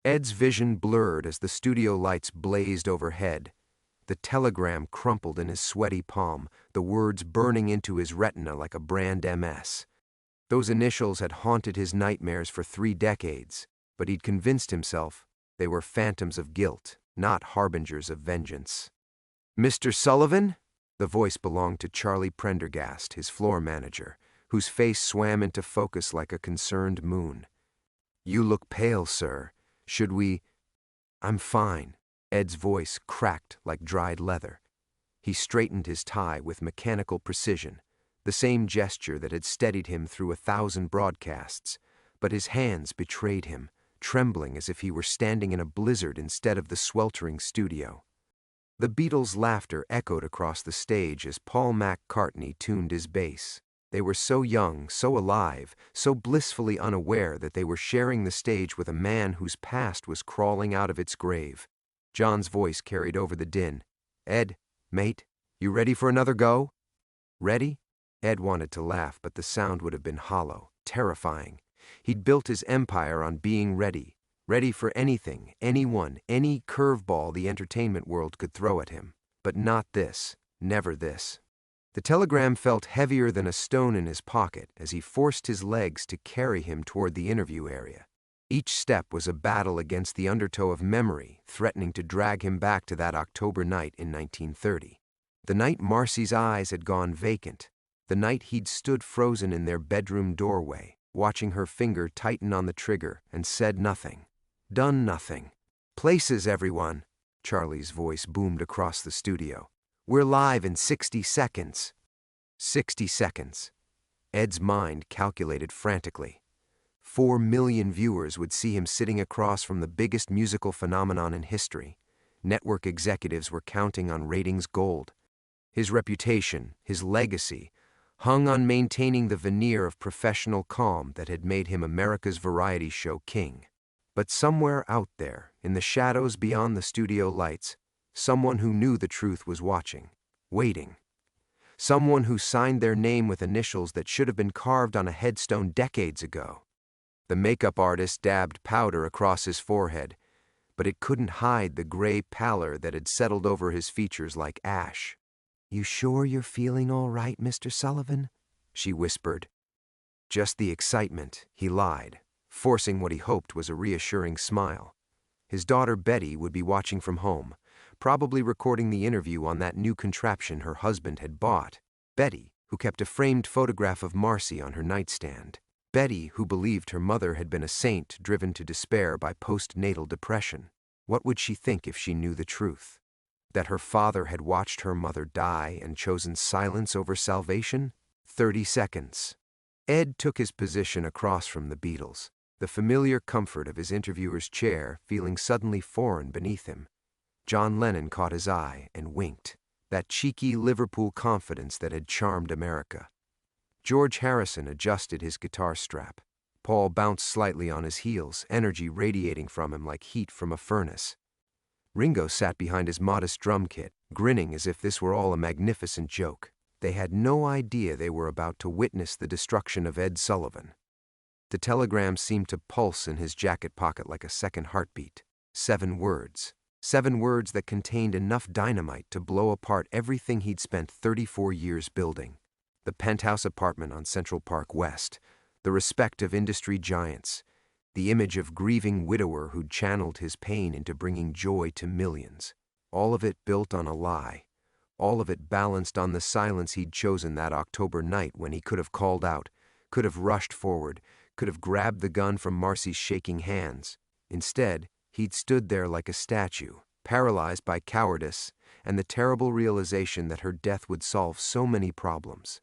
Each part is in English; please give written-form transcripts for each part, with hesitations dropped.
Ed's vision blurred as the studio lights blazed overhead. The telegram crumpled in his sweaty palm, the words burning into his retina like a brand MS. Those initials had haunted his nightmares for 3 decades, but he'd convinced himself they were phantoms of guilt, not harbingers of vengeance. "Mr. Sullivan?" The voice belonged to Charlie Prendergast, his floor manager, whose face swam into focus like a concerned moon. "You look pale, sir. Should we—" "I'm fine." Ed's voice cracked like dried leather. He straightened his tie with mechanical precision, the same gesture that had steadied him through 1,000 broadcasts, but his hands betrayed him, trembling as if he were standing in a blizzard instead of the sweltering studio. The Beatles' laughter echoed across the stage as Paul McCartney tuned his bass. They were so young, so alive, so blissfully unaware that they were sharing the stage with a man whose past was crawling out of its grave. John's voice carried over the din. "Ed, mate, you ready for another go?" "Ready?" Ed wanted to laugh, but the sound would have been hollow, terrifying. He'd built his empire on being ready, ready for anything, anyone, any curveball the entertainment world could throw at him. But not this, never this. The telegram felt heavier than a stone in his pocket as he forced his legs to carry him toward the interview area. Each step was a battle against the undertow of memory, threatening to drag him back to that October night in 1930. The night Marcy's eyes had gone vacant, the night he'd stood frozen in their bedroom doorway, watching her finger tighten on the trigger and said nothing, done nothing. "Places, everyone," Charlie's voice boomed across the studio. "We're live in 60 seconds. 60 seconds. Ed's mind calculated frantically. 4 million viewers would see him sitting across from the biggest musical phenomenon in history. Network executives were counting on ratings gold. His reputation, his legacy, hung on maintaining the veneer of professional calm that had made him America's variety show king. But somewhere out there, in the shadows beyond the studio lights, someone who knew the truth was watching, waiting. Someone who signed their name with initials that should have been carved on a headstone decades ago. The makeup artist dabbed powder across his forehead, but it couldn't hide the gray pallor that had settled over his features like ash. "You sure you're feeling all right, Mr. Sullivan?" she whispered. "Just the excitement," he lied, forcing what he hoped was a reassuring smile. His daughter Betty would be watching from home, probably recording the interview on that new contraption her husband had bought. Betty, who kept a framed photograph of Marcy on her nightstand. Betty, who believed her mother had been a saint driven to despair by postnatal depression. What would she think if she knew the truth? That her father had watched her mother die and chosen silence over salvation? 30 seconds. Ed took his position across from the Beatles, the familiar comfort of his interviewer's chair feeling suddenly foreign beneath him. John Lennon caught his eye and winked, that cheeky Liverpool confidence that had charmed America. George Harrison adjusted his guitar strap. Paul bounced slightly on his heels, energy radiating from him like heat from a furnace. Ringo sat behind his modest drum kit, grinning as if this were all a magnificent joke. They had no idea they were about to witness the destruction of Ed Sullivan. The telegram seemed to pulse in his jacket pocket like a second heartbeat. 7 words. 7 words that contained enough dynamite to blow apart everything he'd spent 34 years building. The penthouse apartment on Central Park West, the respect of industry giants, the image of grieving widower who'd channeled his pain into bringing joy to millions. All of it built on a lie. All of it balanced on the silence he'd chosen that October night when he could have called out, could have rushed forward, could have grabbed the gun from Marcy's shaking hands. Instead, he'd stood there like a statue, paralyzed by cowardice and the terrible realization that her death would solve so many problems.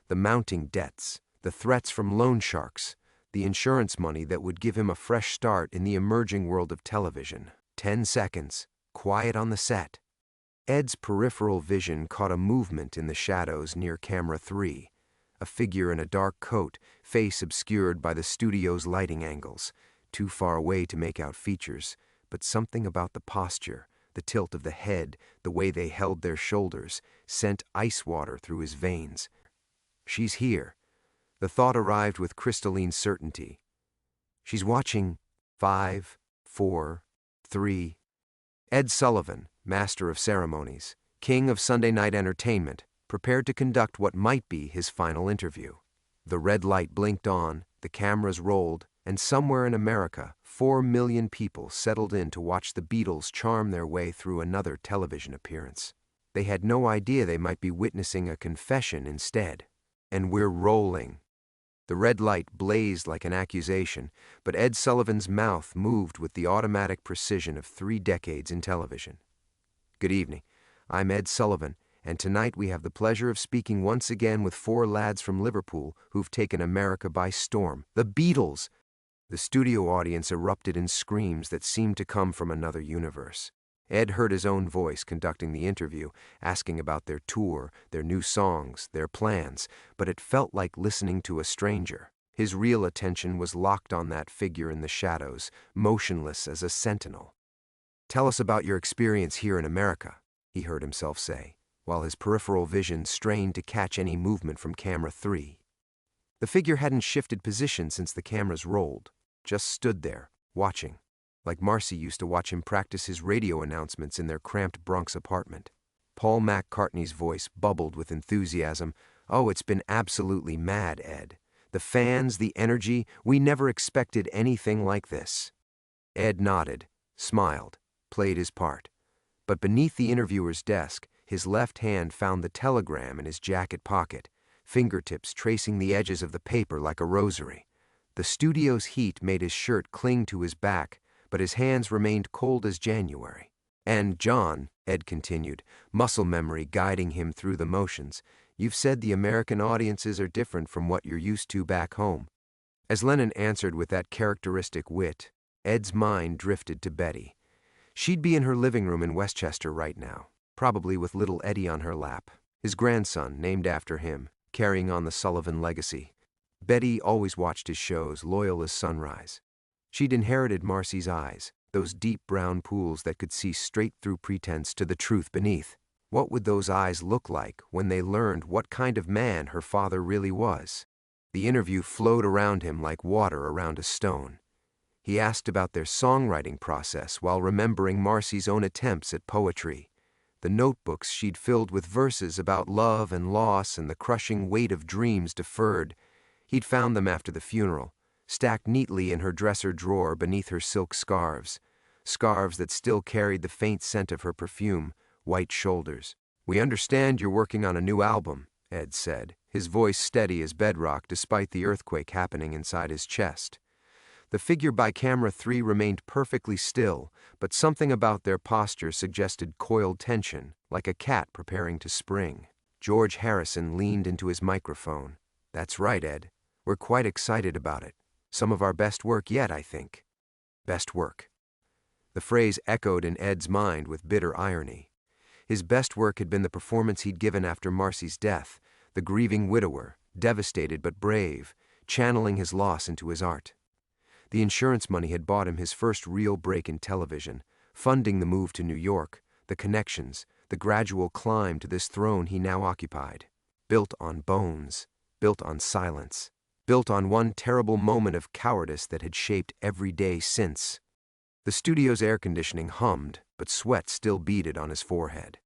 The mounting debts, the threats from loan sharks, the insurance money that would give him a fresh start in the emerging world of television. 10 seconds, quiet on the set. Ed's peripheral vision caught a movement in the shadows near camera 3, a figure in a dark coat, face obscured by the studio's lighting angles, too far away to make out features, but something about the posture, the tilt of the head, the way they held their shoulders, sent ice water through his veins. She's here. The thought arrived with crystalline certainty. She's watching. 5, 4, 3. Ed Sullivan, master of ceremonies, king of Sunday night entertainment, prepared to conduct what might be his final interview. The red light blinked on, the cameras rolled, and somewhere in America, 4 million people settled in to watch the Beatles charm their way through another television appearance. They had no idea they might be witnessing a confession instead. And we're rolling. The red light blazed like an accusation, but Ed Sullivan's mouth moved with the automatic precision of 3 decades in television. Good evening. I'm Ed Sullivan, and tonight we have the pleasure of speaking once again with 4 lads from Liverpool who've taken America by storm, the Beatles. The studio audience erupted in screams that seemed to come from another universe. Ed heard his own voice conducting the interview, asking about their tour, their new songs, their plans, but it felt like listening to a stranger. His real attention was locked on that figure in the shadows, motionless as a sentinel. "Tell us about your experience here in America," he heard himself say, while his peripheral vision strained to catch any movement from camera 3. The figure hadn't shifted position since the cameras rolled, just stood there, watching, like Marcy used to watch him practice his radio announcements in their cramped Bronx apartment. Paul McCartney's voice bubbled with enthusiasm. "Oh, it's been absolutely mad, Ed. The fans, the energy, we never expected anything like this." Ed nodded, smiled, played his part. But beneath the interviewer's desk, his left hand found the telegram in his jacket pocket, fingertips tracing the edges of the paper like a rosary. The studio's heat made his shirt cling to his back, but his hands remained cold as January. "And, John," Ed continued, muscle memory guiding him through the motions, "you've said the American audiences are different from what you're used to back home." As Lennon answered with that characteristic wit, Ed's mind drifted to Betty. She'd be in her living room in Westchester right now, probably with little Eddie on her lap, his grandson named after him, carrying on the Sullivan legacy. Betty always watched his shows, loyal as sunrise. She'd inherited Marcy's eyes, those deep brown pools that could see straight through pretense to the truth beneath. What would those eyes look like when they learned what kind of man her father really was? The interview flowed around him like water around a stone. He asked about their songwriting process while remembering Marcy's own attempts at poetry, the notebooks she'd filled with verses about love and loss and the crushing weight of dreams deferred. He'd found them after the funeral, stacked neatly in her dresser drawer beneath her silk scarves that still carried the faint scent of her perfume, white shoulders. "We understand you're working on a new album," Ed said, his voice steady as bedrock despite the earthquake happening inside his chest. The figure by camera 3 remained perfectly still, but something about their posture suggested coiled tension, like a cat preparing to spring. George Harrison leaned into his microphone. "That's right, Ed. We're quite excited about it. Some of our best work yet, I think." Best work. The phrase echoed in Ed's mind with bitter irony. His best work had been the performance he'd given after Marcy's death, the grieving widower, devastated but brave, channeling his loss into his art. The insurance money had bought him his first real break in television, funding the move to New York, the connections, the gradual climb to this throne he now occupied. Built on bones, built on silence, built on one terrible moment of cowardice that had shaped every day since. The studio's air conditioning hummed, but sweat still beaded on his forehead.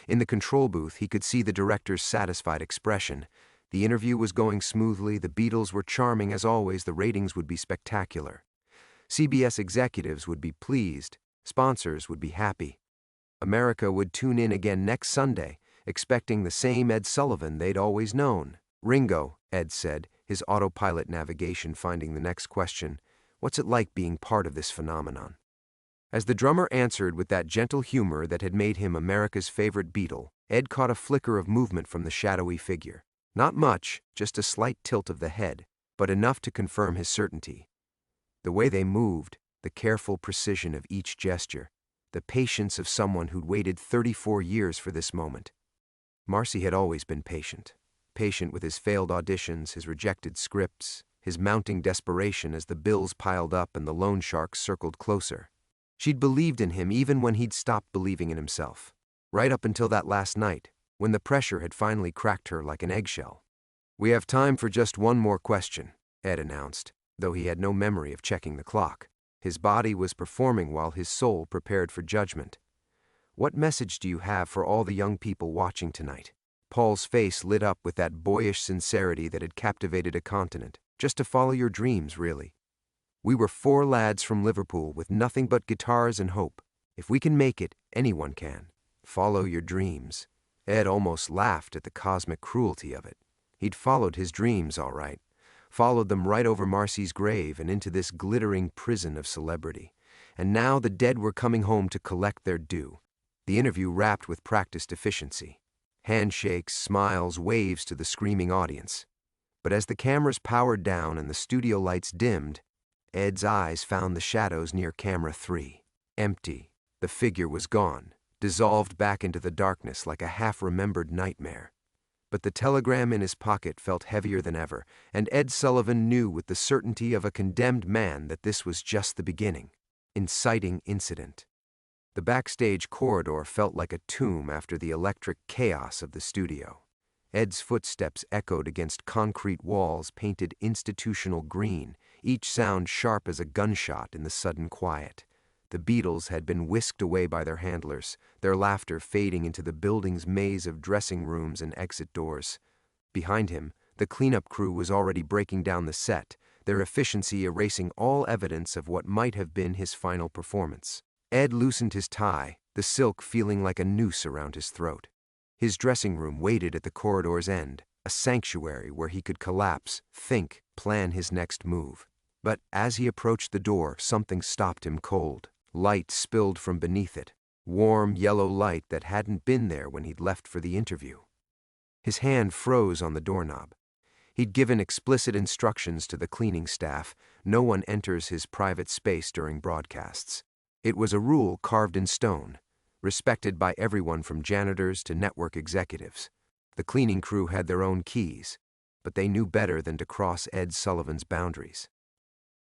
In the control booth, he could see the director's satisfied expression. The interview was going smoothly, the Beatles were charming as always, the ratings would be spectacular. CBS executives would be pleased, sponsors would be happy. America would tune in again next Sunday, expecting the same Ed Sullivan they'd always known. "Ringo," Ed said, his autopilot navigation finding the next question, "what's it like being part of this phenomenon?" As the drummer answered with that gentle humor that had made him America's favorite Beatle, Ed caught a flicker of movement from the shadowy figure. Not much, just a slight tilt of the head, but enough to confirm his certainty. The way they moved, the careful precision of each gesture, the patience of someone who'd waited 34 years for this moment. Marcy had always been patient. Patient with his failed auditions, his rejected scripts, his mounting desperation as the bills piled up and the loan sharks circled closer. She'd believed in him even when he'd stopped believing in himself. Right up until that last night, when the pressure had finally cracked her like an eggshell. "We have time for just one more question," Ed announced, though he had no memory of checking the clock. His body was performing while his soul prepared for judgment. "What message do you have for all the young people watching tonight?" Paul's face lit up with that boyish sincerity that had captivated a continent. "Just to follow your dreams, really. We were 4 lads from Liverpool with nothing but guitars and hope. If we can make it, anyone can. Follow your dreams." Ed almost laughed at the cosmic cruelty of it. He'd followed his dreams, all right. Followed them right over Marcy's grave and into this glittering prison of celebrity. And now the dead were coming home to collect their due. The interview wrapped with practiced efficiency. Handshakes, smiles, waves to the screaming audience. But as the cameras powered down and the studio lights dimmed, Ed's eyes found the shadows near camera 3. Empty. The figure was gone, dissolved back into the darkness like a half-remembered nightmare. But the telegram in his pocket felt heavier than ever, and Ed Sullivan knew with the certainty of a condemned man that this was just the beginning. Inciting incident. The backstage corridor felt like a tomb after the electric chaos of the studio. Ed's footsteps echoed against concrete walls painted institutional green, each sound sharp as a gunshot in the sudden quiet. The Beatles had been whisked away by their handlers, their laughter fading into the building's maze of dressing rooms and exit doors. Behind him, the cleanup crew was already breaking down the set, their efficiency erasing all evidence of what might have been his final performance. Ed loosened his tie, the silk feeling like a noose around his throat. His dressing room waited at the corridor's end, a sanctuary where he could collapse, think, plan his next move. But as he approached the door, something stopped him cold. Light spilled from beneath it, warm yellow light that hadn't been there when he'd left for the interview. His hand froze on the doorknob. He'd given explicit instructions to the cleaning staff: no one enters his private space during broadcasts. It was a rule carved in stone, respected by everyone from janitors to network executives. The cleaning crew had their own keys, but they knew better than to cross Ed Sullivan's boundaries.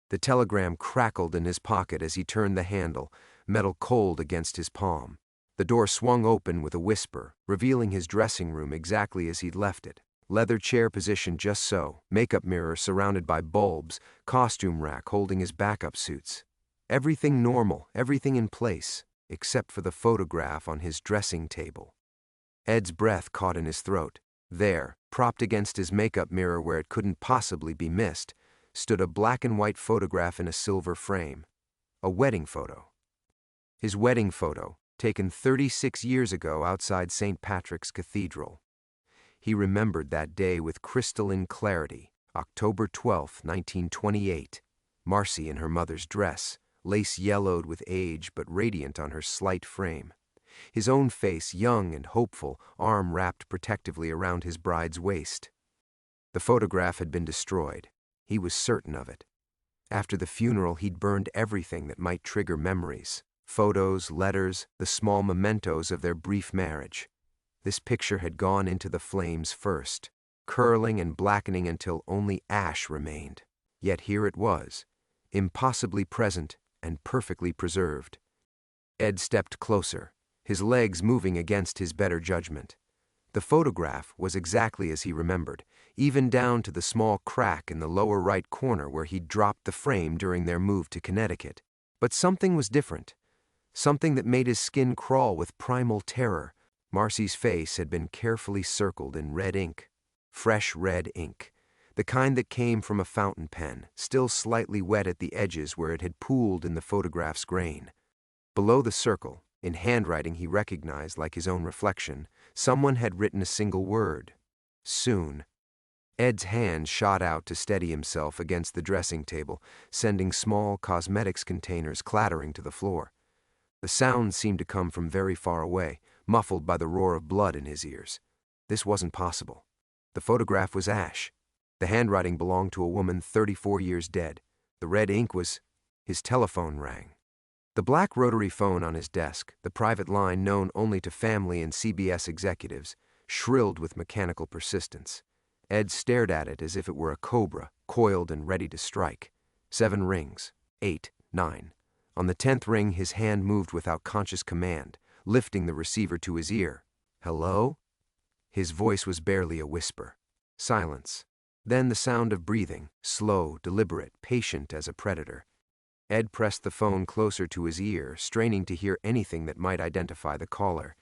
The telegram crackled in his pocket as he turned the handle, metal cold against his palm. The door swung open with a whisper, revealing his dressing room exactly as he'd left it. Leather chair positioned just so, makeup mirror surrounded by bulbs, costume rack holding his backup suits. Everything normal, everything in place, except for the photograph on his dressing table. Ed's breath caught in his throat. There, propped against his makeup mirror where it couldn't possibly be missed, stood a black and white photograph in a silver frame. A wedding photo. His wedding photo, taken 36 years ago outside St. Patrick's Cathedral. He remembered that day with crystalline clarity, October 12, 1928. Marcy in her mother's dress, lace yellowed with age but radiant on her slight frame. His own face, young and hopeful, arm wrapped protectively around his bride's waist. The photograph had been destroyed. He was certain of it. After the funeral, he'd burned everything that might trigger memories. Photos, letters, the small mementos of their brief marriage. This picture had gone into the flames first, curling and blackening until only ash remained. Yet here it was, impossibly present and perfectly preserved. Ed stepped closer, his legs moving against his better judgment. The photograph was exactly as he remembered, even down to the small crack in the lower right corner where he'd dropped the frame during their move to Connecticut. But something was different. Something that made his skin crawl with primal terror. Marcy's face had been carefully circled in red ink. Fresh red ink. The kind that came from a fountain pen, still slightly wet at the edges where it had pooled in the photograph's grain. Below the circle, in handwriting he recognized like his own reflection, someone had written a single word. Soon. Ed's hand shot out to steady himself against the dressing table, sending small cosmetics containers clattering to the floor. The sound seemed to come from very far away, muffled by the roar of blood in his ears. This wasn't possible. The photograph was ash. The handwriting belonged to a woman 34 years dead. The red ink was... His telephone rang. The black rotary phone on his desk, the private line known only to family and CBS executives, shrilled with mechanical persistence. Ed stared at it as if it were a cobra, coiled and ready to strike. 7 rings. 8. 9. On the 10th ring, his hand moved without conscious command, lifting the receiver to his ear. Hello? His voice was barely a whisper. Silence. Then the sound of breathing, slow, deliberate, patient as a predator. Ed pressed the phone closer to his ear, straining to hear anything that might identify the caller.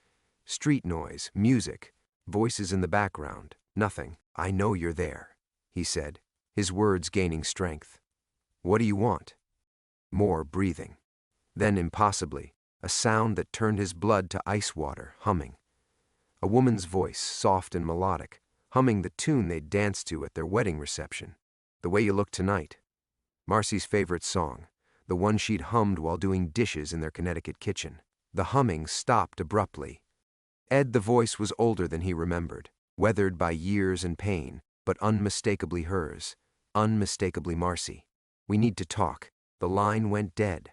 Street noise, music, voices in the background. Nothing. "I know you're there," he said, his words gaining strength. "What do you want?" More breathing. Then, impossibly, a sound that turned his blood to ice water, humming. A woman's voice, soft and melodic, humming the tune they'd danced to at their wedding reception. "The Way You Look Tonight." Marcy's favorite song, the one she'd hummed while doing dishes in their Connecticut kitchen. The humming stopped abruptly. The voice was older than he remembered, weathered by years and pain, but unmistakably hers, unmistakably Marcy. "We need to talk." The line went dead.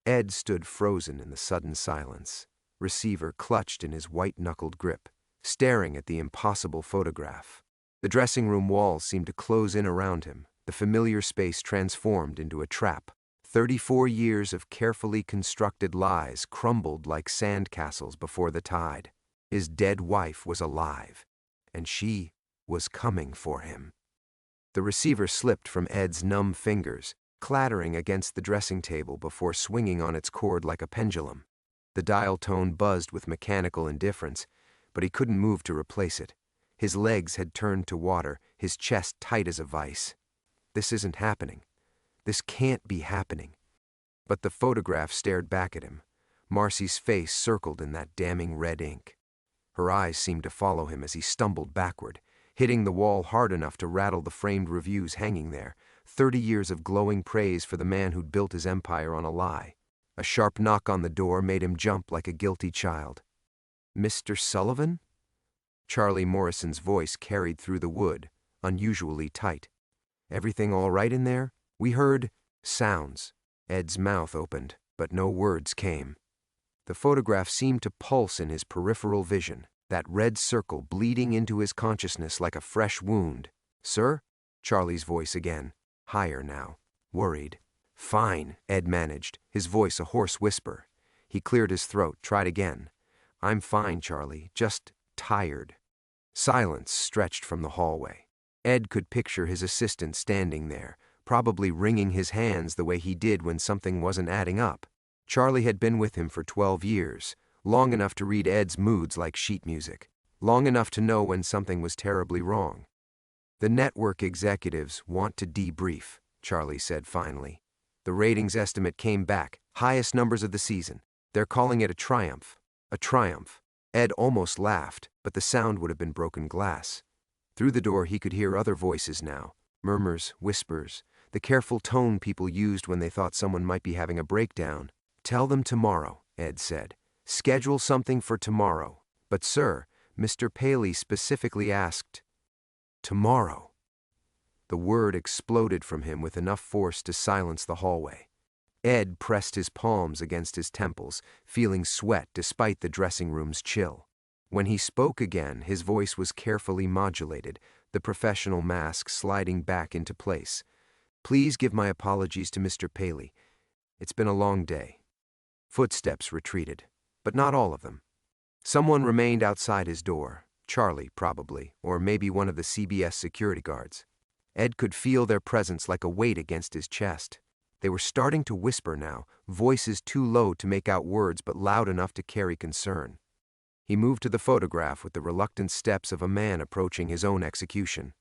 Ed stood frozen in the sudden silence, receiver clutched in his white-knuckled grip, staring at the impossible photograph. The dressing room walls seemed to close in around him, the familiar space transformed into a trap. 34 years of carefully constructed lies crumbled like sandcastles before the tide. His dead wife was alive, and she was coming for him. The receiver slipped from Ed's numb fingers, clattering against the dressing table before swinging on its cord like a pendulum. The dial tone buzzed with mechanical indifference, but he couldn't move to replace it. His legs had turned to water, his chest tight as a vice. This isn't happening. This can't be happening. But the photograph stared back at him, Marcy's face circled in that damning red ink. Her eyes seemed to follow him as he stumbled backward, hitting the wall hard enough to rattle the framed reviews hanging there, 30 years of glowing praise for the man who'd built his empire on a lie. A sharp knock on the door made him jump like a guilty child. "Mr. Sullivan?" Charlie Morrison's voice carried through the wood, unusually tight. "Everything all right in there? We heard sounds." Ed's mouth opened, but no words came. The photograph seemed to pulse in his peripheral vision, that red circle bleeding into his consciousness like a fresh wound. "Sir?" Charlie's voice again, higher now, worried. "Fine," Ed managed, his voice a hoarse whisper. He cleared his throat, tried again. "I'm fine, Charlie, just tired." Silence stretched from the hallway. Ed could picture his assistant standing there, probably wringing his hands the way he did when something wasn't adding up. Charlie had been with him for 12 years, long enough to read Ed's moods like sheet music, long enough to know when something was terribly wrong. "The network executives want to debrief," Charlie said finally. "The ratings estimate came back, highest numbers of the season. They're calling it a triumph." A triumph. Ed almost laughed, but the sound would have been broken glass. Through the door he could hear other voices now, murmurs, whispers, the careful tone people used when they thought someone might be having a breakdown. "Tell them tomorrow," Ed said. "Schedule something for tomorrow." "But sir," Mr. Paley specifically asked. "Tomorrow." The word exploded from him with enough force to silence the hallway. Ed pressed his palms against his temples, feeling sweat despite the dressing room's chill. When he spoke again, his voice was carefully modulated, the professional mask sliding back into place. "Please give my apologies to Mr. Paley. It's been a long day." Footsteps retreated, but not all of them. Someone remained outside his door, Charlie probably, or maybe one of the CBS security guards. Ed could feel their presence like a weight against his chest. They were starting to whisper now, voices too low to make out words but loud enough to carry concern. He moved to the photograph with the reluctant steps of a man approaching his own execution.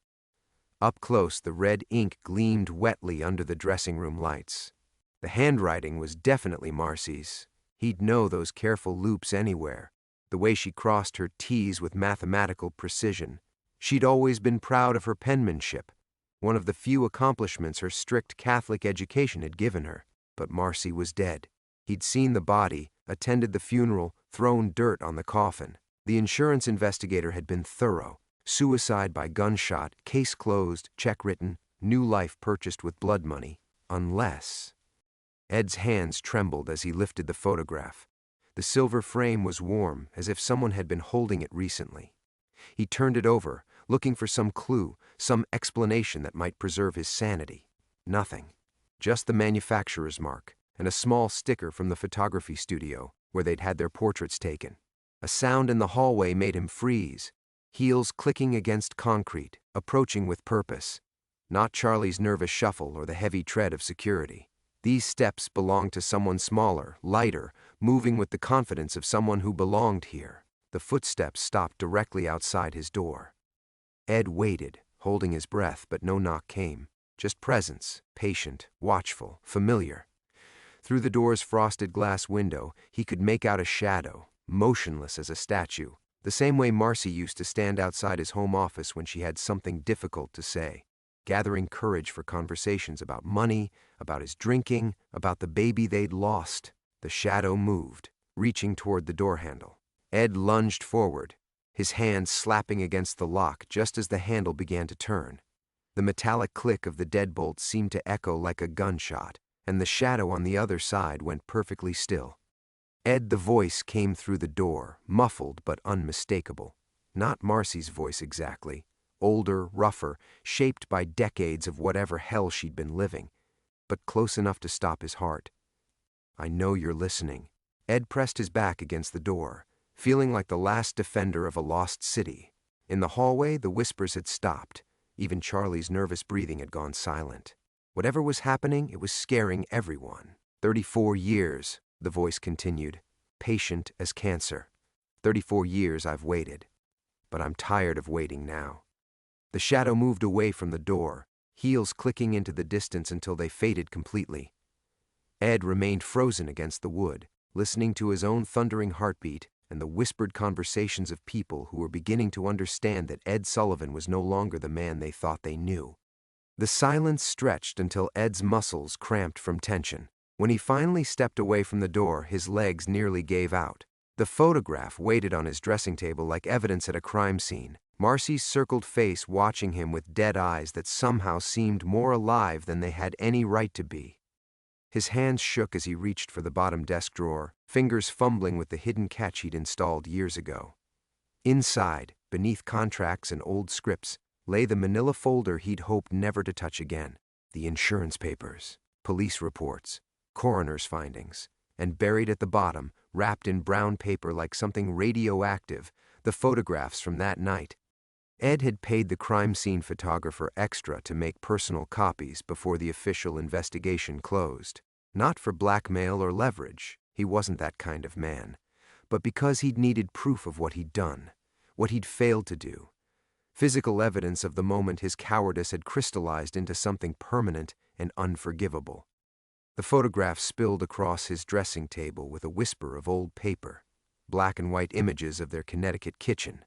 Up close, the red ink gleamed wetly under the dressing room lights. The handwriting was definitely Marcy's. He'd know those careful loops anywhere, the way she crossed her T's with mathematical precision. She'd always been proud of her penmanship, one of the few accomplishments her strict Catholic education had given her. But Marcy was dead. He'd seen the body, attended the funeral, thrown dirt on the coffin. The insurance investigator had been thorough. Suicide by gunshot, case closed, check written, new life purchased with blood money. Unless... Ed's hands trembled as he lifted the photograph. The silver frame was warm, as if someone had been holding it recently. He turned it over, looking for some clue, some explanation that might preserve his sanity. Nothing. Just the manufacturer's mark, and a small sticker from the photography studio, where they'd had their portraits taken. A sound in the hallway made him freeze, heels clicking against concrete, approaching with purpose. Not Charlie's nervous shuffle or the heavy tread of security. These steps belonged to someone smaller, lighter, moving with the confidence of someone who belonged here. The footsteps stopped directly outside his door. Ed waited, holding his breath, but no knock came. Just presence, patient, watchful, familiar. Through the door's frosted glass window, he could make out a shadow, motionless as a statue, the same way Marcy used to stand outside his home office when she had something difficult to say, gathering courage for conversations about money, about his drinking, about the baby they'd lost. The shadow moved, reaching toward the door handle. Ed lunged forward, his hand slapping against the lock just as the handle began to turn. The metallic click of the deadbolt seemed to echo like a gunshot, and the shadow on the other side went perfectly still. Ed, the voice, came through the door, muffled but unmistakable. Not Marcy's voice exactly. Older, rougher, shaped by decades of whatever hell she'd been living, but close enough to stop his heart. "I know you're listening." Ed pressed his back against the door, feeling like the last defender of a lost city. In the hallway, the whispers had stopped. Even Charlie's nervous breathing had gone silent. Whatever was happening, it was scaring everyone. 34 years, the voice continued, patient as cancer. 34 years I've waited, but I'm tired of waiting now. The shadow moved away from the door, heels clicking into the distance until they faded completely. Ed remained frozen against the wood, listening to his own thundering heartbeat and the whispered conversations of people who were beginning to understand that Ed Sullivan was no longer the man they thought they knew. The silence stretched until Ed's muscles cramped from tension. When he finally stepped away from the door, his legs nearly gave out. The photograph waited on his dressing table like evidence at a crime scene. Marcy's circled face watching him with dead eyes that somehow seemed more alive than they had any right to be. His hands shook as he reached for the bottom desk drawer, fingers fumbling with the hidden catch he'd installed years ago. Inside, beneath contracts and old scripts, lay the manila folder he'd hoped never to touch again. The insurance papers, police reports, coroner's findings, and buried at the bottom, wrapped in brown paper like something radioactive, the photographs from that night. Ed had paid the crime scene photographer extra to make personal copies before the official investigation closed. Not for blackmail or leverage, he wasn't that kind of man, but because he'd needed proof of what he'd done, what he'd failed to do. Physical evidence of the moment his cowardice had crystallized into something permanent and unforgivable. The photographs spilled across his dressing table with a whisper of old paper, black and white images of their Connecticut kitchen,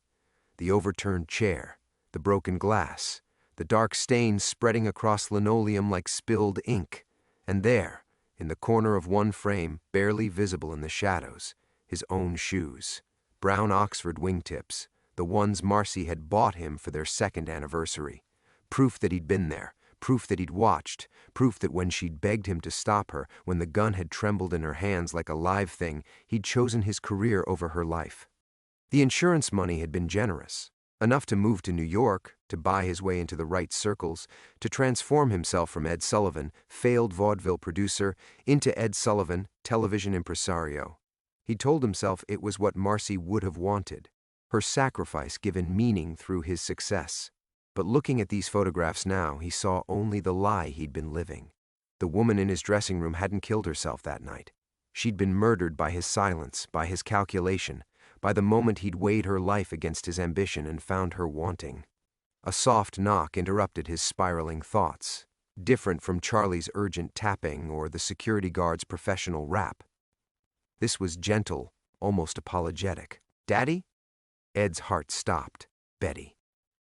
the overturned chair, the broken glass, the dark stains spreading across linoleum like spilled ink, and there, in the corner of one frame, barely visible in the shadows, his own shoes, brown Oxford wingtips, the ones Marcy had bought him for their 2nd anniversary. Proof that he'd been there, proof that he'd watched, proof that when she'd begged him to stop her, when the gun had trembled in her hands like a live thing, he'd chosen his career over her life. The insurance money had been generous, enough to move to New York, to buy his way into the right circles, to transform himself from Ed Sullivan, failed vaudeville producer, into Ed Sullivan, television impresario. He told himself it was what Marcy would have wanted, her sacrifice given meaning through his success. But looking at these photographs now, he saw only the lie he'd been living. The woman in his dressing room hadn't killed herself that night. She'd been murdered by his silence, by his calculation, by the moment he'd weighed her life against his ambition and found her wanting. A soft knock interrupted his spiraling thoughts, different from Charlie's urgent tapping or the security guard's professional rap. This was gentle, almost apologetic. "Daddy?" Ed's heart stopped. Betty.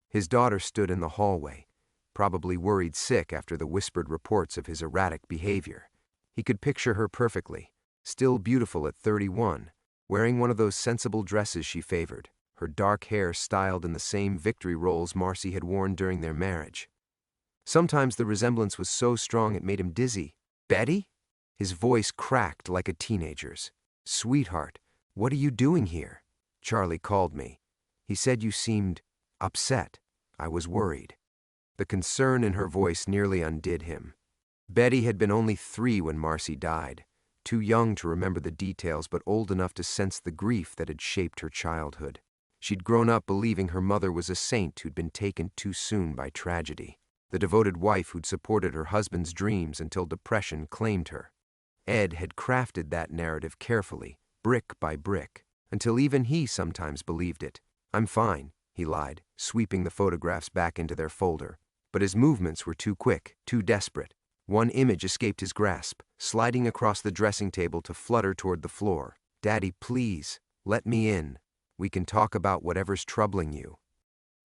His daughter stood in the hallway, probably worried sick after the whispered reports of his erratic behavior. He could picture her perfectly, still beautiful at 31, wearing one of those sensible dresses she favored, her dark hair styled in the same victory rolls Marcy had worn during their marriage. Sometimes the resemblance was so strong it made him dizzy. "Betty?" His voice cracked like a teenager's. "Sweetheart, what are you doing here?" "Charlie called me. He said you seemed upset. I was worried." The concern in her voice nearly undid him. Betty had been only 3 when Marcy died, too young to remember the details but old enough to sense the grief that had shaped her childhood. She'd grown up believing her mother was a saint who'd been taken too soon by tragedy. the devoted wife who'd supported her husband's dreams until depression claimed her. Ed had crafted that narrative carefully, brick by brick, until even he sometimes believed it. "I'm fine," he lied, sweeping the photographs back into their folder. But his movements were too quick, too desperate. One image escaped his grasp, sliding across the dressing table to flutter toward the floor. "Daddy, please, let me in. We can talk about whatever's troubling you."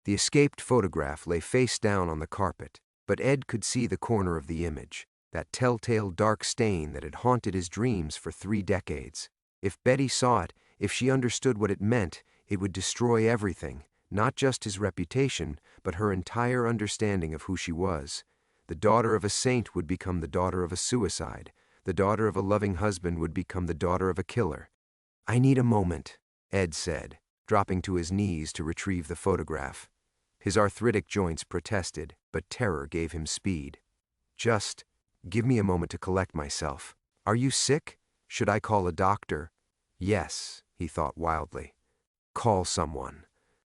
The escaped photograph lay face down on the carpet, but Ed could see the corner of the image, that telltale dark stain that had haunted his dreams for 3 decades. If Betty saw it, if she understood what it meant, it would destroy everything, not just his reputation, but her entire understanding of who she was. The daughter of a saint would become the daughter of a suicide. The daughter of a loving husband would become the daughter of a killer. "I need a moment," Ed said, dropping to his knees to retrieve the photograph. His arthritic joints protested, but terror gave him speed. "Just give me a moment to collect myself. Are you sick? Should I call a doctor?" Yes, he thought wildly. Call someone.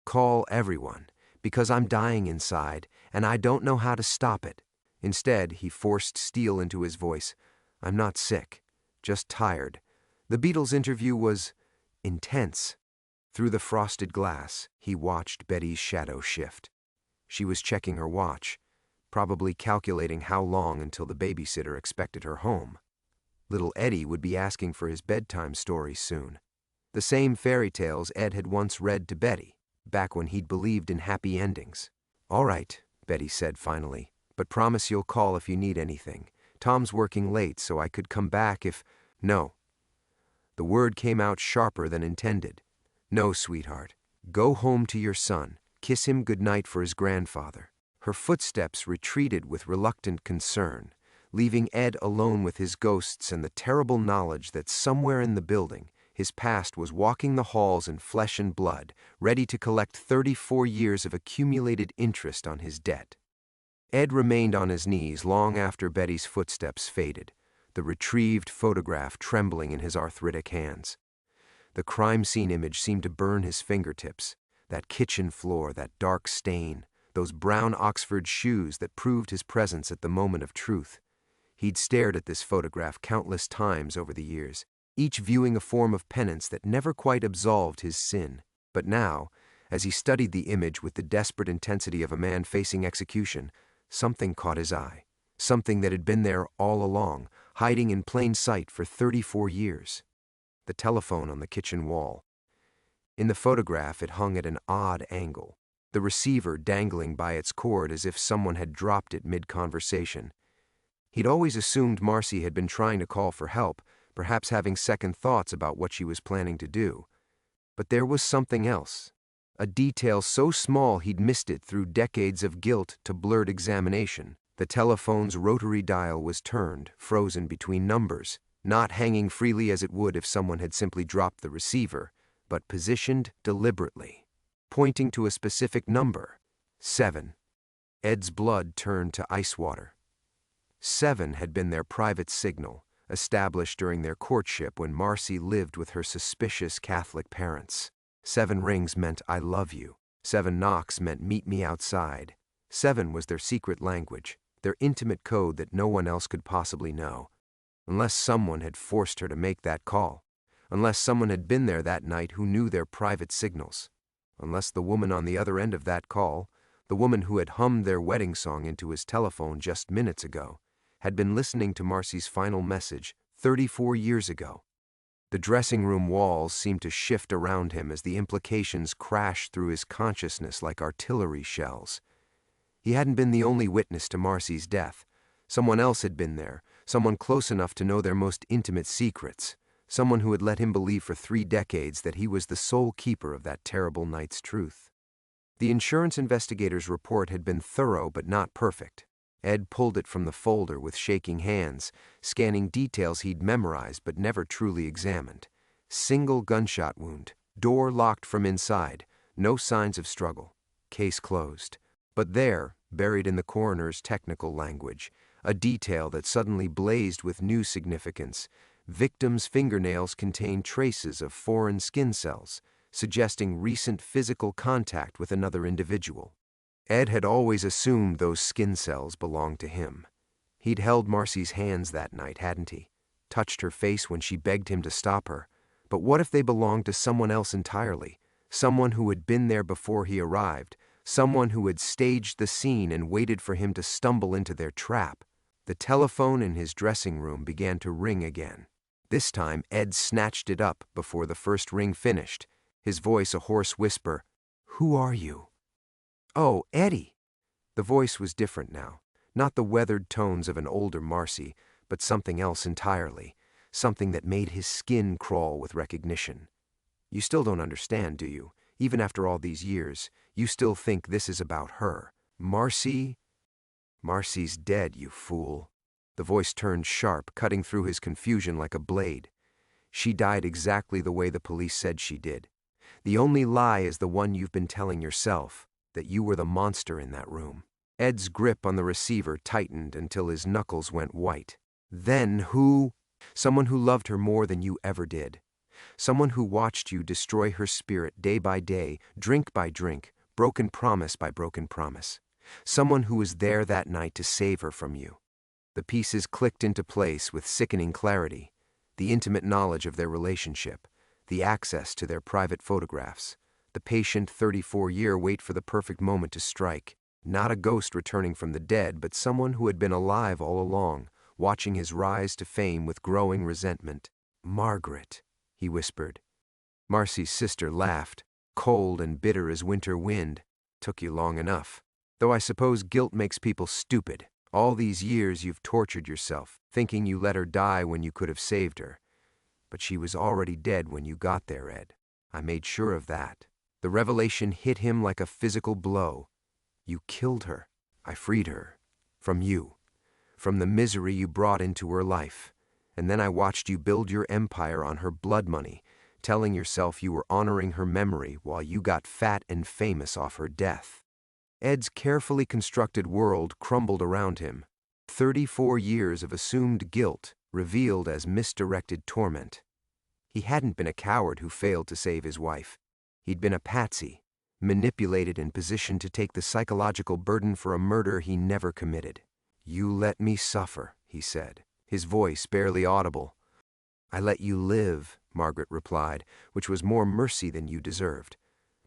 Call everyone, because I'm dying inside, and I don't know how to stop it. Instead, he forced steel into his voice. "I'm not sick, just tired." The Beatles interview was intense. Through the frosted glass, he watched Betty's shadow shift. She was checking her watch, probably calculating how long until the babysitter expected her home. Little Eddie would be asking for his bedtime story soon. The same fairy tales Ed had once read to Betty, back when he'd believed in happy endings. "All right," Betty said finally, "but promise you'll call if you need anything. Tom's working late, so I could come back if—" "No." The word came out sharper than intended. "No, sweetheart. Go home to your son. Kiss him goodnight for his grandfather." Her footsteps retreated with reluctant concern, leaving Ed alone with his ghosts and the terrible knowledge that somewhere in the building, his past was walking the halls in flesh and blood, ready to collect 34 years of accumulated interest on his debt. Ed remained on his knees long after Betty's footsteps faded, the retrieved photograph trembling in his arthritic hands. The crime scene image seemed to burn his fingertips. That kitchen floor, that dark stain, those brown Oxford shoes that proved his presence at the moment of truth. He'd stared at this photograph countless times over the years, each viewing a form of penance that never quite absolved his sin. But now, as he studied the image with the desperate intensity of a man facing execution, something caught his eye, something that had been there all along, hiding in plain sight for 34 years. The telephone on the kitchen wall. In the photograph, it hung at an odd angle, the receiver dangling by its cord as if someone had dropped it mid-conversation. He'd always assumed Marcy had been trying to call for help, perhaps having second thoughts about what she was planning to do. But there was something else, a detail so small he'd missed it through decades of guilt to blurred examination. The telephone's rotary dial was turned, frozen between numbers, not hanging freely as it would if someone had simply dropped the receiver, but positioned deliberately, pointing to a specific number, 7. Ed's blood turned to ice water. 7 had been their private signal, established during their courtship when Marcy lived with her suspicious Catholic parents. 7 rings meant "I love you." 7 knocks meant "meet me outside." 7 was their secret language, their intimate code that no one else could possibly know. Unless someone had forced her to make that call. Unless someone had been there that night who knew their private signals. Unless the woman on the other end of that call, the woman who had hummed their wedding song into his telephone just minutes ago, had been listening to Marcy's final message 34 years ago. The dressing room walls seemed to shift around him as the implications crashed through his consciousness like artillery shells. He hadn't been the only witness to Marcy's death. Someone else had been there, someone close enough to know their most intimate secrets, someone who had let him believe for 3 decades that he was the sole keeper of that terrible night's truth. The insurance investigator's report had been thorough but not perfect. Ed pulled it from the folder with shaking hands, scanning details he'd memorized but never truly examined. Single gunshot wound, door locked from inside, no signs of struggle. Case closed. But there, buried in the coroner's technical language, a detail that suddenly blazed with new significance. Victim's fingernails contained traces of foreign skin cells, suggesting recent physical contact with another individual. Ed had always assumed those skin cells belonged to him. He'd held Marcy's hands that night, hadn't he? Touched her face when she begged him to stop her. But what if they belonged to someone else entirely? Someone who had been there before he arrived. Someone who had staged the scene and waited for him to stumble into their trap. The telephone in his dressing room began to ring again. This time, Ed snatched it up before the first ring finished, his voice a hoarse whisper. "Who are you?" "Oh, Eddie." The voice was different now. Not the weathered tones of an older Marcy, but something else entirely. Something that made his skin crawl with recognition. "You still don't understand, do you? Even after all these years, you still think this is about her. Marcy? Marcy's dead, you fool." The voice turned sharp, cutting through his confusion like a blade. "She died exactly the way the police said she did. The only lie is the one you've been telling yourself, that you were the monster in that room." Ed's grip on the receiver tightened until his knuckles went white. "Then who?" "Someone who loved her more than you ever did. Someone who watched you destroy her spirit day by day, drink by drink, broken promise by broken promise. Someone who was there that night to save her from you." The pieces clicked into place with sickening clarity. The intimate knowledge of their relationship, the access to their private photographs, the patient 34-year wait for the perfect moment to strike. Not a ghost returning from the dead, but someone who had been alive all along, watching his rise to fame with growing resentment. "Margaret," he whispered. Marcy's sister laughed, cold and bitter as winter wind. "Took you long enough. Though I suppose guilt makes people stupid. All these years you've tortured yourself, thinking you let her die when you could have saved her. But she was already dead when you got there, Ed. I made sure of that." The revelation hit him like a physical blow. "You killed her. I freed her. From you. From the misery you brought into her life. And then I watched you build your empire on her blood money, telling yourself you were honoring her memory while you got fat and famous off her death." Ed's carefully constructed world crumbled around him. 34 years of assumed guilt, revealed as misdirected torment. He hadn't been a coward who failed to save his wife. He'd been a patsy, manipulated and positioned to take the psychological burden for a murder he never committed. "You let me suffer," he said, his voice barely audible. "I let you live," Margaret replied, which was more mercy than you deserved.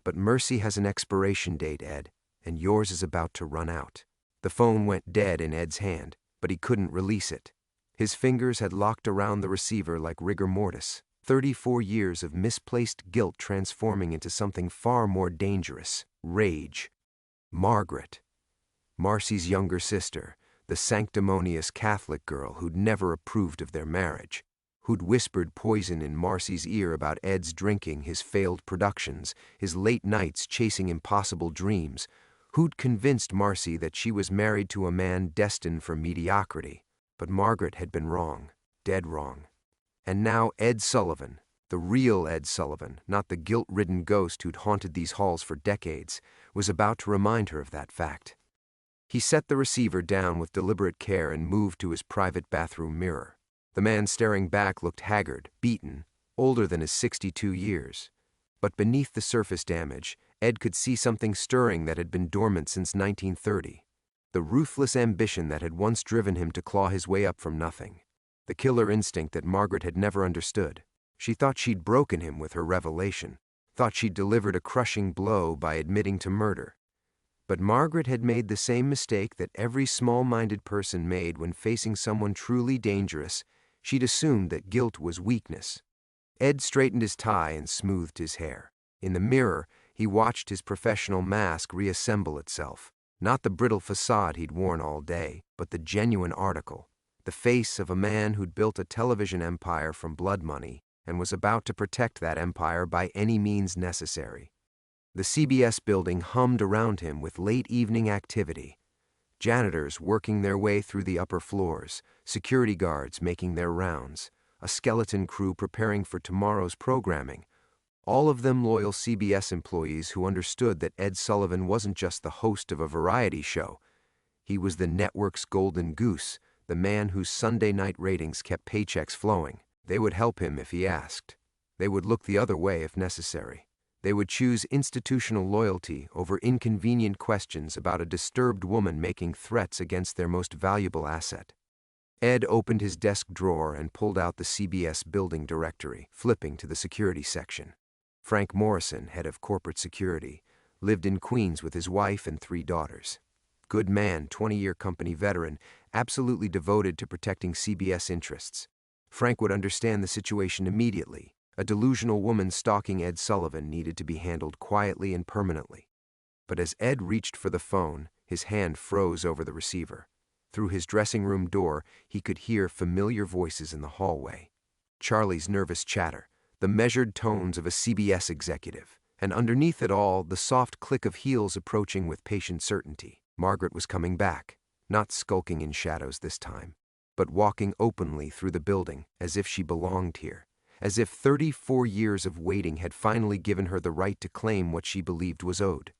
"But mercy has an expiration date, Ed, and yours is about to run out." The phone went dead in Ed's hand, but he couldn't release it. His fingers had locked around the receiver like rigor mortis. 34 years of misplaced guilt transforming into something far more dangerous: rage. Margaret. Marcy's younger sister, the sanctimonious Catholic girl who'd never approved of their marriage, who'd whispered poison in Marcy's ear about Ed's drinking, his failed productions, his late nights chasing impossible dreams, who'd convinced Marcy that she was married to a man destined for mediocrity. But Margaret had been wrong, dead wrong. And now Ed Sullivan, the real Ed Sullivan, not the guilt-ridden ghost who'd haunted these halls for decades, was about to remind her of that fact. He set the receiver down with deliberate care and moved to his private bathroom mirror. The man staring back looked haggard, beaten, older than his 62 years. But beneath the surface damage, Ed could see something stirring that had been dormant since 1930. The ruthless ambition that had once driven him to claw his way up from nothing. The killer instinct that Margaret had never understood. She thought she'd broken him with her revelation, thought she'd delivered a crushing blow by admitting to murder. But Margaret had made the same mistake that every small-minded person made when facing someone truly dangerous. She'd assumed that guilt was weakness. Ed straightened his tie and smoothed his hair. In the mirror, he watched his professional mask reassemble itself. Not the brittle facade he'd worn all day, but the genuine article. The face of a man who'd built a television empire from blood money and was about to protect that empire by any means necessary. The CBS building hummed around him with late-evening activity. Janitors working their way through the upper floors, security guards making their rounds, a skeleton crew preparing for tomorrow's programming, all of them loyal CBS employees who understood that Ed Sullivan wasn't just the host of a variety show. He was the network's golden goose, the man whose Sunday night ratings kept paychecks flowing. They would help him if he asked. They would look the other way if necessary. They would choose institutional loyalty over inconvenient questions about a disturbed woman making threats against their most valuable asset. Ed opened his desk drawer and pulled out the CBS building directory, flipping to the security section. Frank Morrison, head of corporate security, lived in Queens with his wife and 3 daughters. Good man, 20-year company veteran, absolutely devoted to protecting CBS interests. Frank would understand the situation immediately. A delusional woman stalking Ed Sullivan needed to be handled quietly and permanently. But as Ed reached for the phone, his hand froze over the receiver. Through his dressing room door, he could hear familiar voices in the hallway. Charlie's nervous chatter, the measured tones of a CBS executive, and underneath it all, the soft click of heels approaching with patient certainty. Margaret was coming back, not skulking in shadows this time, but walking openly through the building as if she belonged here, as if 34 years of waiting had finally given her the right to claim what she believed was owed.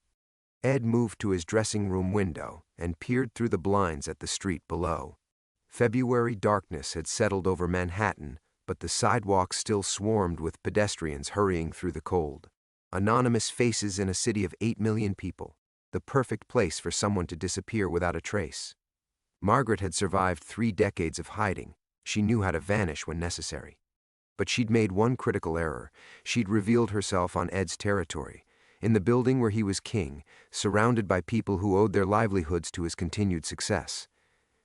Ed moved to his dressing room window and peered through the blinds at the street below. February darkness had settled over Manhattan, but the sidewalks still swarmed with pedestrians hurrying through the cold. Anonymous faces in a city of 8 million people, the perfect place for someone to disappear without a trace. Margaret had survived 3 decades of hiding. She knew how to vanish when necessary. But she'd made one critical error. She'd revealed herself on Ed's territory, in the building where he was king, surrounded by people who owed their livelihoods to his continued success.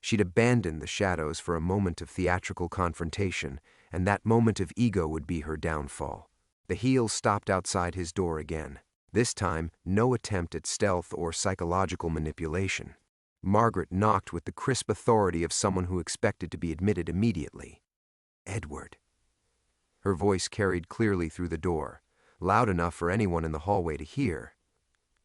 She'd abandoned the shadows for a moment of theatrical confrontation, and that moment of ego would be her downfall. The heel stopped outside his door again. This time, no attempt at stealth or psychological manipulation. Margaret knocked with the crisp authority of someone who expected to be admitted immediately. "Edward." Her voice carried clearly through the door, loud enough for anyone in the hallway to hear.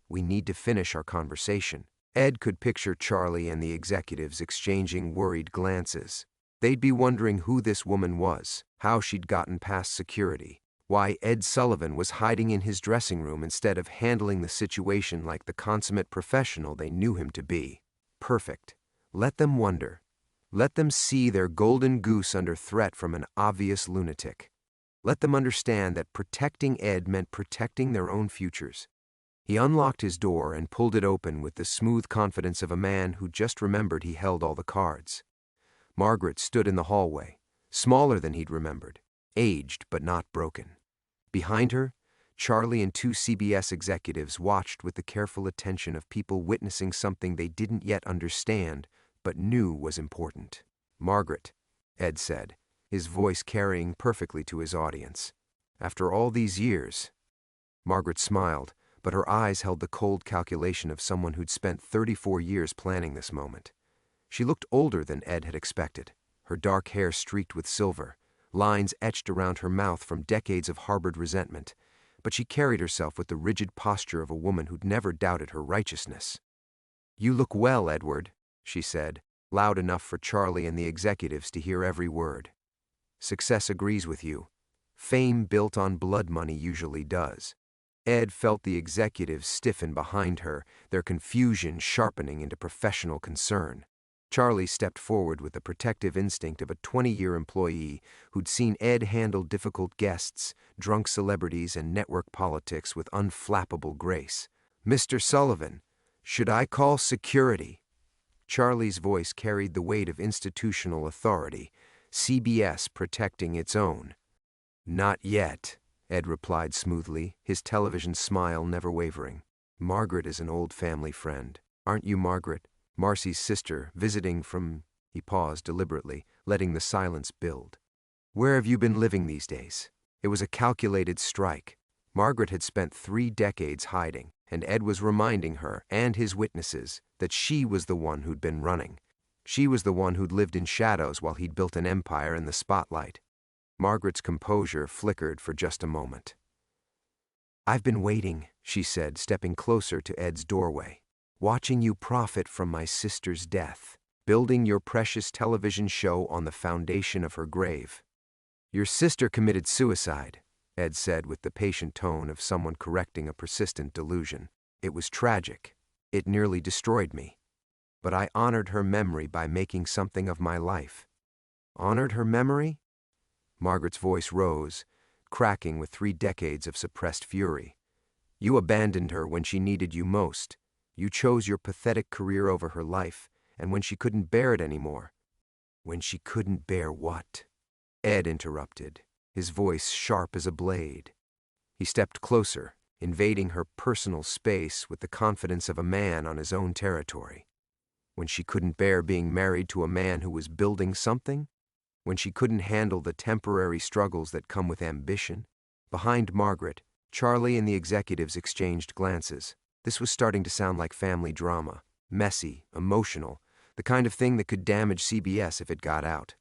"We need to finish our conversation." Ed could picture Charlie and the executives exchanging worried glances. They'd be wondering who this woman was, how she'd gotten past security, why Ed Sullivan was hiding in his dressing room instead of handling the situation like the consummate professional they knew him to be. Perfect. Let them wonder. Let them see their golden goose under threat from an obvious lunatic. Let them understand that protecting Ed meant protecting their own futures. He unlocked his door and pulled it open with the smooth confidence of a man who just remembered he held all the cards. Margaret stood in the hallway, smaller than he'd remembered, aged but not broken. Behind her, Charlie and 2 CBS executives watched with the careful attention of people witnessing something they didn't yet understand but knew was important. "Margaret," Ed said, his voice carrying perfectly to his audience. "After all these years." Margaret smiled, but her eyes held the cold calculation of someone who'd spent 34 years planning this moment. She looked older than Ed had expected, her dark hair streaked with silver, lines etched around her mouth from decades of harbored resentment, but she carried herself with the rigid posture of a woman who'd never doubted her righteousness. "You look well, Edward," she said, loud enough for Charlie and the executives to hear every word. "Success agrees with you. Fame built on blood money usually does." Ed felt the executives stiffen behind her, their confusion sharpening into professional concern. Charlie stepped forward with the protective instinct of a 20-year employee who'd seen Ed handle difficult guests, drunk celebrities, and network politics with unflappable grace. "Mr. Sullivan, should I call security?" Charlie's voice carried the weight of institutional authority, CBS protecting its own. "Not yet," Ed replied smoothly, his television smile never wavering. "Margaret is an old family friend. Aren't you Margaret? Marcy's sister, visiting from—" He paused deliberately, letting the silence build. "Where have you been living these days?" It was a calculated strike. Margaret had spent 3 decades hiding, and Ed was reminding her, and his witnesses, that she was the one who'd been running. She was the one who'd lived in shadows while he'd built an empire in the spotlight. Margaret's composure flickered for just a moment. "I've been waiting," she said, stepping closer to Ed's doorway. "Watching you profit from my sister's death, building your precious television show on the foundation of her grave." "Your sister committed suicide," Ed said with the patient tone of someone correcting a persistent delusion. "It was tragic. It nearly destroyed me. But I honored her memory by making something of my life." "Honored her memory?" Margaret's voice rose, cracking with 3 decades of suppressed fury. You abandoned her when she needed you most. You chose your pathetic career over her life, and when she couldn't bear it anymore. When she couldn't bear what? Ed interrupted, his voice sharp as a blade. He stepped closer, invading her personal space with the confidence of a man on his own territory. When she couldn't bear being married to a man who was building something? When she couldn't handle the temporary struggles that come with ambition? Behind Margaret, Charlie and the executives exchanged glances. This was starting to sound like family drama. Messy, emotional, the kind of thing that could damage CBS if it got out.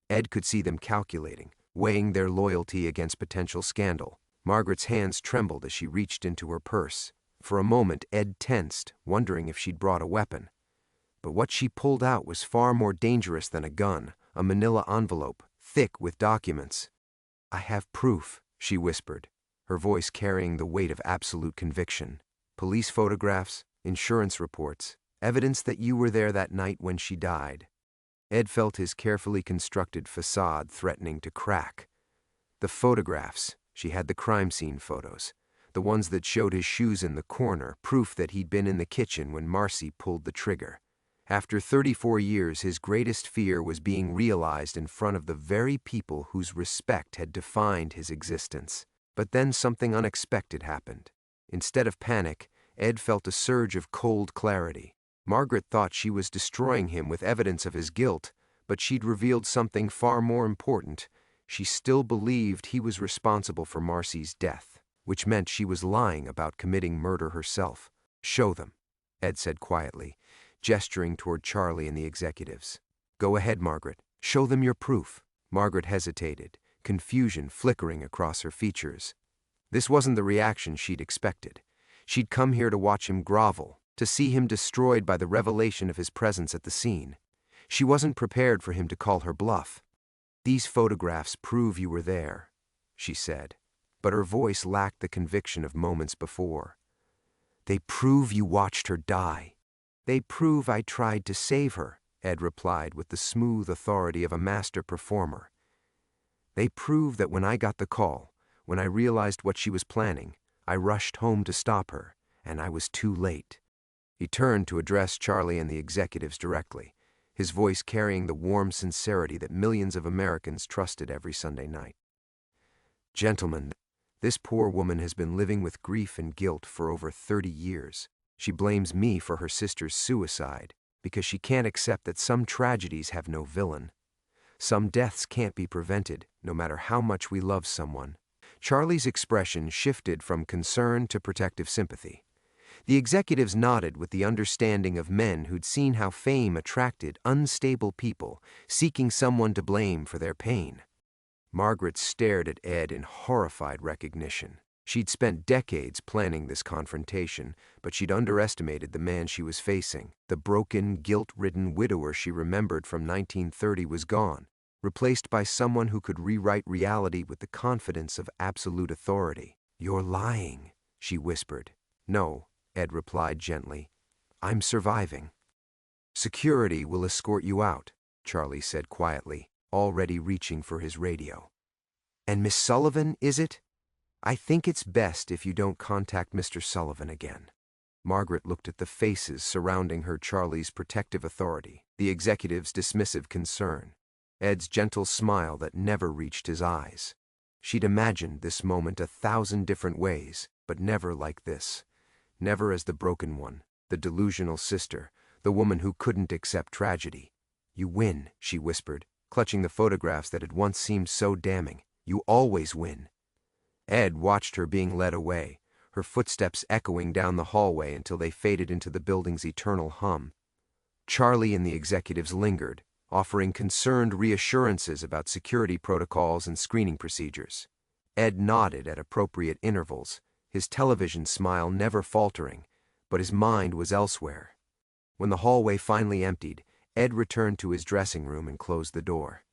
Ed could see them calculating, weighing their loyalty against potential scandal. Margaret's hands trembled as she reached into her purse. For a moment, Ed tensed, wondering if she'd brought a weapon. But what she pulled out was far more dangerous than a gun, a manila envelope, thick with documents. "I have proof," she whispered, her voice carrying the weight of absolute conviction. "Police photographs, insurance reports, evidence that you were there that night when she died." Ed felt his carefully constructed facade threatening to crack. The photographs, she had the crime scene photos, the ones that showed his shoes in the corner, proof that he'd been in the kitchen when Marcy pulled the trigger. After 34 years, his greatest fear was being realized in front of the very people whose respect had defined his existence. But then something unexpected happened. Instead of panic, Ed felt a surge of cold clarity. Margaret thought she was destroying him with evidence of his guilt, but she'd revealed something far more important. She still believed he was responsible for Marcy's death, which meant she was lying about committing murder herself. "Show them," Ed said quietly, gesturing toward Charlie and the executives. "Go ahead, Margaret. Show them your proof." Margaret hesitated, confusion flickering across her features. This wasn't the reaction she'd expected. She'd come here to watch him grovel, to see him destroyed by the revelation of his presence at the scene. She wasn't prepared for him to call her bluff. "These photographs prove you were there," she said, but her voice lacked the conviction of moments before. "They prove you watched her die." "They prove I tried to save her," Ed replied with the smooth authority of a master performer. "They prove that when I got the call, when I realized what she was planning, I rushed home to stop her, and I was too late." He turned to address Charlie and the executives directly, his voice carrying the warm sincerity that millions of Americans trusted every Sunday night. "Gentlemen, this poor woman has been living with grief and guilt for over 30 years. She blames me for her sister's suicide because she can't accept that some tragedies have no villain. Some deaths can't be prevented, no matter how much we love someone." Charlie's expression shifted from concern to protective sympathy. The executives nodded with the understanding of men who'd seen how fame attracted unstable people, seeking someone to blame for their pain. Margaret stared at Ed in horrified recognition. She'd spent decades planning this confrontation, but she'd underestimated the man she was facing. The broken, guilt-ridden widower she remembered from 1930 was gone, replaced by someone who could rewrite reality with the confidence of absolute authority. "You're lying," she whispered. "No," Ed replied gently. "I'm surviving." "Security will escort you out," Charlie said quietly, already reaching for his radio. "And Miss Sullivan, is it?" "I think it's best if you don't contact Mr. Sullivan again." Margaret looked at the faces surrounding her, Charlie's protective authority, the executive's dismissive concern, Ed's gentle smile that never reached his eyes. She'd imagined this moment 1,000 different ways, but never like this. Never as the broken one, the delusional sister, the woman who couldn't accept tragedy. "You win," she whispered, clutching the photographs that had once seemed so damning. "You always win." Ed watched her being led away, her footsteps echoing down the hallway until they faded into the building's eternal hum. Charlie and the executives lingered, offering concerned reassurances about security protocols and screening procedures. Ed nodded at appropriate intervals, his television smile never faltering, but his mind was elsewhere. When the hallway finally emptied, Ed returned to his dressing room and closed the door.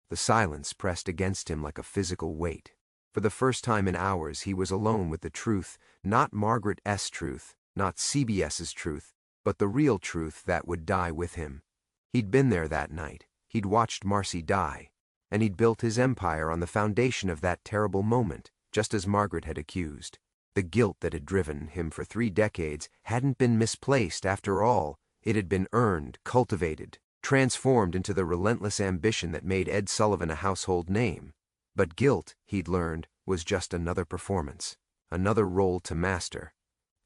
The silence pressed against him like a physical weight. For the first time in hours, he was alone with the truth, not Margaret's truth, not CBS's truth, but the real truth that would die with him. He'd been there that night, he'd watched Marcy die, and he'd built his empire on the foundation of that terrible moment, just as Margaret had accused. The guilt that had driven him for 3 decades hadn't been misplaced after all. It had been earned, cultivated, transformed into the relentless ambition that made Ed Sullivan a household name. But guilt, he'd learned, was just another performance, another role to master.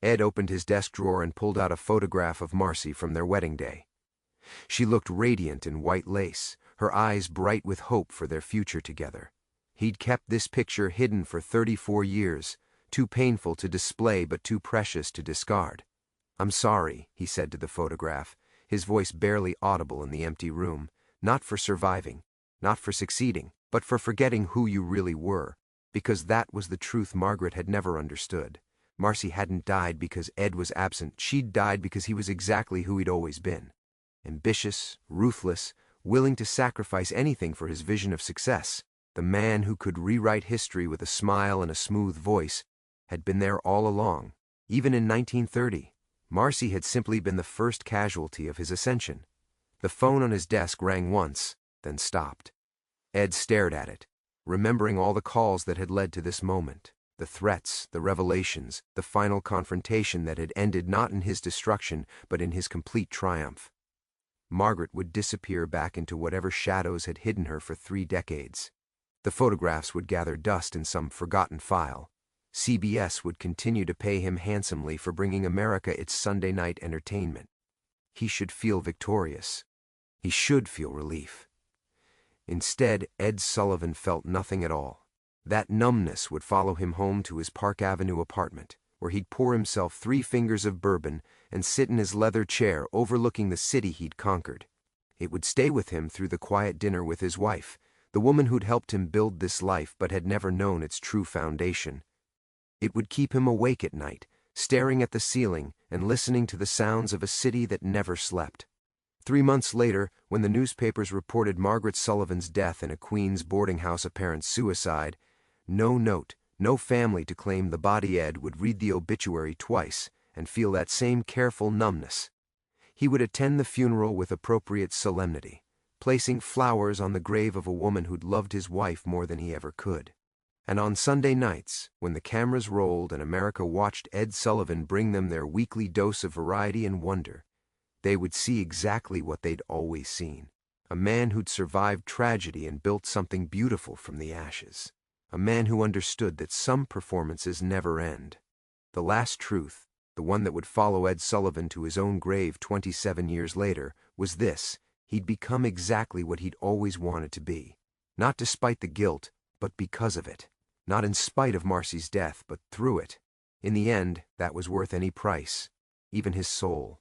Ed opened his desk drawer and pulled out a photograph of Marcy from their wedding day. She looked radiant in white lace, her eyes bright with hope for their future together. He'd kept this picture hidden for 34 years, too painful to display but too precious to discard. "I'm sorry," he said to the photograph, his voice barely audible in the empty room, "not for surviving, not for succeeding, but for forgetting who you really were, because that was the truth Margaret had never understood. Marcy hadn't died because Ed was absent, she'd died because he was exactly who he'd always been. Ambitious, ruthless, willing to sacrifice anything for his vision of success. The man who could rewrite history with a smile and a smooth voice had been there all along. Even in 1930, Marcy had simply been the first casualty of his ascension. The phone on his desk rang once, then stopped. Ed stared at it, remembering all the calls that had led to this moment, the threats, the revelations, the final confrontation that had ended not in his destruction but in his complete triumph. Margaret would disappear back into whatever shadows had hidden her for 3 decades. The photographs would gather dust in some forgotten file. CBS would continue to pay him handsomely for bringing America its Sunday night entertainment. He should feel victorious. He should feel relief. Instead, Ed Sullivan felt nothing at all. That numbness would follow him home to his Park Avenue apartment, where he'd pour himself 3 fingers of bourbon and sit in his leather chair overlooking the city he'd conquered. It would stay with him through the quiet dinner with his wife, the woman who'd helped him build this life but had never known its true foundation. It would keep him awake at night, staring at the ceiling and listening to the sounds of a city that never slept. 3 months later, when the newspapers reported Margaret Sullivan's death in a Queens boarding house apparent suicide, no note, no family to claim the body, Ed would read the obituary twice and feel that same careful numbness. He would attend the funeral with appropriate solemnity, placing flowers on the grave of a woman who'd loved his wife more than he ever could. And on Sunday nights, when the cameras rolled and America watched Ed Sullivan bring them their weekly dose of variety and wonder, they would see exactly what they'd always seen. A man who'd survived tragedy and built something beautiful from the ashes. A man who understood that some performances never end. The last truth, the one that would follow Ed Sullivan to his own grave 27 years later, was this: he'd become exactly what he'd always wanted to be. Not despite the guilt, but because of it. Not in spite of Marcy's death, but through it. In the end, that was worth any price, even his soul.